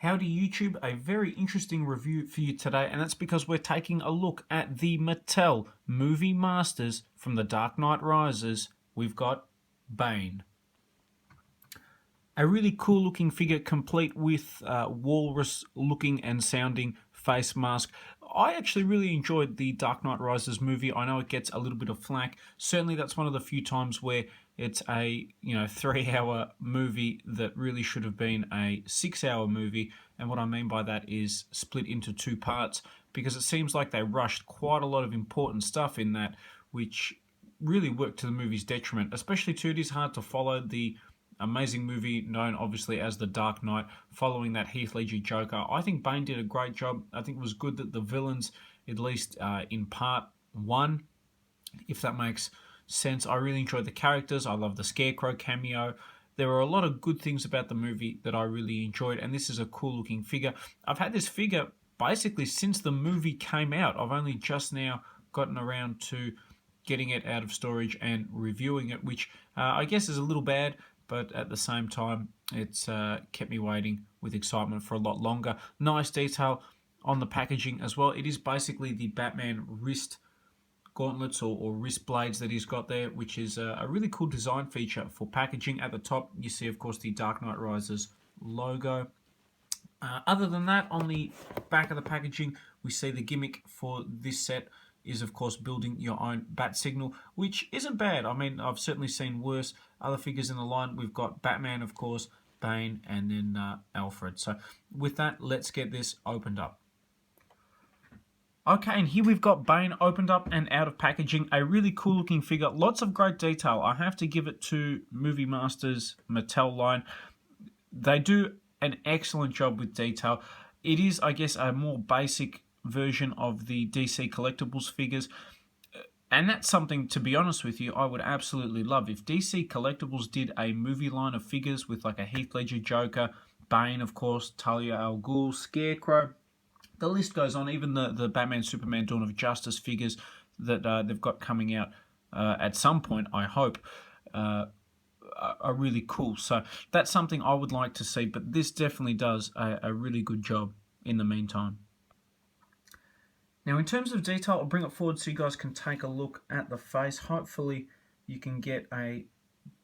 Howdy YouTube, a very interesting review for you today, and that's because we're taking a look at the Mattel Movie Masters from The Dark Knight Rises. We've got Bane. A really cool looking figure complete with walrus looking and sounding face mask. I actually really enjoyed the Dark Knight Rises movie. I know it gets a little bit of flack. Certainly that's one of the few times where it's a 3-hour movie that really should have been a 6-hour movie. And what I mean by that is split into two parts, because it seems like they rushed quite a lot of important stuff in that, which really worked to the movie's detriment. Especially too, it is hard to follow the amazing movie known obviously as The Dark Knight, following that Heath Ledger Joker. I think Bane did a great job. I think it was good that the villains, at least in part one, if that makes sense. I really enjoyed the characters. I love the Scarecrow cameo. There were a lot of good things about the movie that I really enjoyed, and this is a cool looking figure. I've had this figure basically since the movie came out. I've only just now gotten around to getting it out of storage and reviewing it, which I guess is a little bad, but at the same time, it's kept me waiting with excitement for a lot longer. Nice detail on the packaging as well. It is basically the Batman wrist gauntlets or wrist blades that he's got there, which is a really cool design feature for packaging. At the top, you see, of course, the Dark Knight Rises logo. Other than that, on the back of the packaging, we see the gimmick for this set is, of course, building your own bat signal, which isn't bad. I mean, I've certainly seen worse. Other figures in the line, we've got Batman, of course, Bane, and then Alfred. So with that, let's get this opened up. Okay, and here we've got Bane opened up and out of packaging. A really cool looking figure. Lots of great detail. I have to give it to Movie Masters Mattel line. They do an excellent job with detail. It is, I guess, a more basic version of the DC Collectibles figures. And that's something, to be honest with you, I would absolutely love. If DC Collectibles did a movie line of figures with like a Heath Ledger Joker, Bane, of course, Talia al Ghul, Scarecrow, the list goes on. Even the Batman, Superman, Dawn of Justice figures that they've got coming out at some point, I hope, are really cool. So that's something I would like to see, but this definitely does a really good job in the meantime. Now, in terms of detail, I'll bring it forward so you guys can take a look at the face. Hopefully, you can get a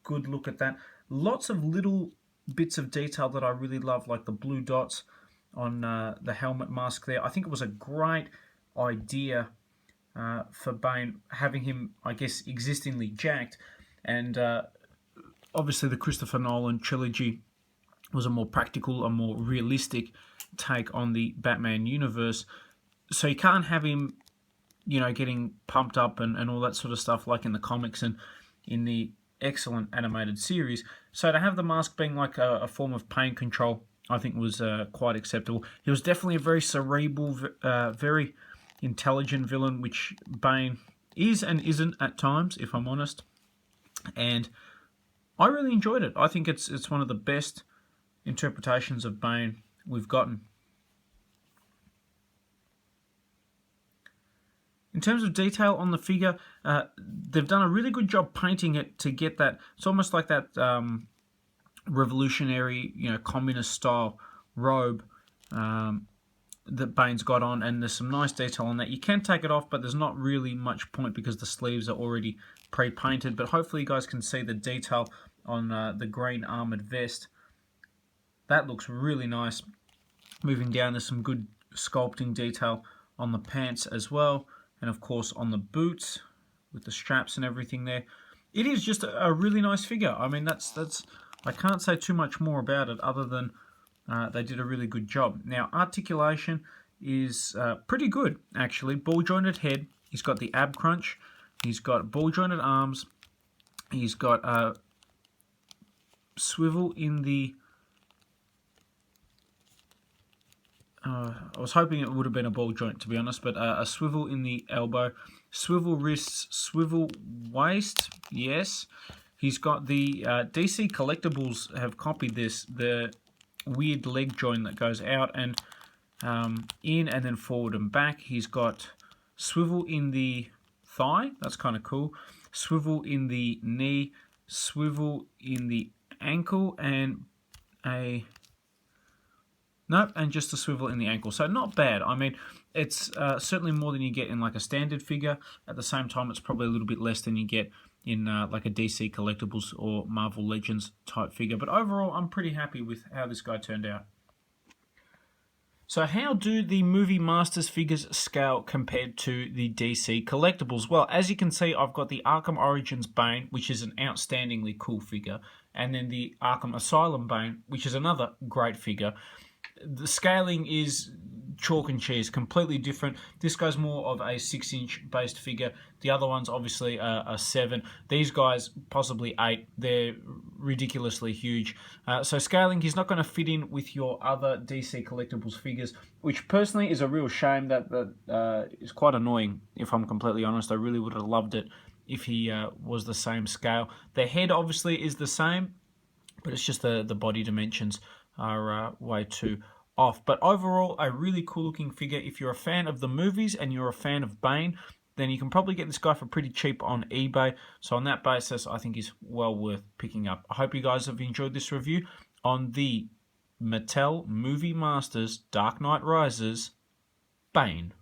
good look at that. Lots of little bits of detail that I really love, like the blue dots on the helmet mask there. I think it was a great idea for Bane, having him, I guess, existingly jacked. And obviously, the Christopher Nolan trilogy was a more practical, a more realistic take on the Batman universe. So you can't have him, getting pumped up and all that sort of stuff like in the comics and in the excellent animated series. So to have the mask being like a form of pain control, I think was quite acceptable. He was definitely a very cerebral, very intelligent villain, which Bane is and isn't at times, if I'm honest. And I really enjoyed it. I think it's one of the best interpretations of Bane we've gotten. In terms of detail on the figure, they've done a really good job painting it to get that. It's almost like that revolutionary, communist-style robe that Bane's got on, and there's some nice detail on that. You can take it off, but there's not really much point because the sleeves are already pre-painted. But hopefully you guys can see the detail on the green armored vest. That looks really nice. Moving down, there's some good sculpting detail on the pants as well. And of course on the boots with the straps and everything there. It is just a really nice figure. I mean, that's I can't say too much more about it other than they did a really good job. Now, articulation is pretty good, actually. Ball-jointed head. He's got the ab crunch. He's got ball-jointed arms. He's got a swivel in the... I was hoping it would have been a ball joint, to be honest, but a swivel in the elbow, swivel wrists, swivel waist, yes. He's got the DC Collectibles have copied this, the weird leg joint that goes out and in and then forward and back. He's got swivel in the thigh, that's kind of cool, swivel in the knee, swivel in the ankle, and a Nope, and just a swivel in the ankle. So not bad. I mean, it's certainly more than you get in like a standard figure. At the same time, it's probably a little bit less than you get in like a DC Collectibles or Marvel Legends type figure. But overall, I'm pretty happy with how this guy turned out. So how do the Movie Masters figures scale compared to the DC Collectibles? Well, as you can see, I've got the Arkham Origins Bane, which is an outstandingly cool figure, and then the Arkham Asylum Bane, which is another great figure. The scaling is chalk and cheese, completely different. This guy's more of a 6-inch based figure. The other one's obviously a 7. These guys possibly 8. They're ridiculously huge. So scaling, he's not going to fit in with your other DC Collectibles figures, which personally is a real shame. That is quite annoying, if I'm completely honest. I really would have loved it if he was the same scale. The head obviously is the same, but it's just the body dimensions are way too off. But overall, a really cool looking figure. If you're a fan of the movies and you're a fan of Bane, then you can probably get this guy for pretty cheap on eBay. So on that basis, I think he's well worth picking up. I hope you guys have enjoyed this review on the Mattel Movie Masters Dark Knight Rises Bane.